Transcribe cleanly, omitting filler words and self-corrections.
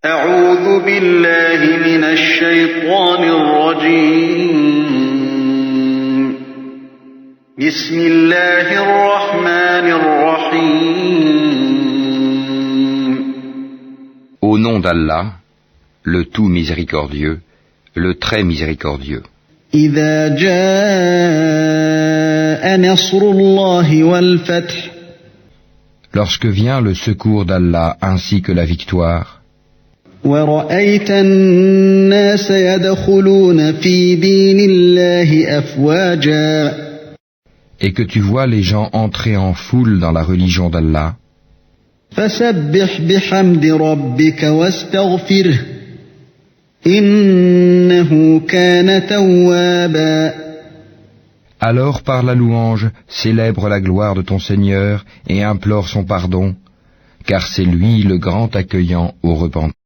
أعوذ بالله من الشيطان الرجيم. بسم الله الرحمن الرحيم. Au nom d'Allah, le tout miséricordieux, le très miséricordieux. إذا جاء نصر الله والفتح. Lorsque vient le secours d'Allah ainsi que la victoire, ورأيت الناس يدخلون في دين الله أفواجا. et que tu vois les gens entrer en foule dans la religion d'Allah, فسبح بحمد ربك واستغفره إنه كان توابا. alors par la louange célèbre la gloire de ton Seigneur et implore son pardon, car c'est lui le grand accueillant au repentir.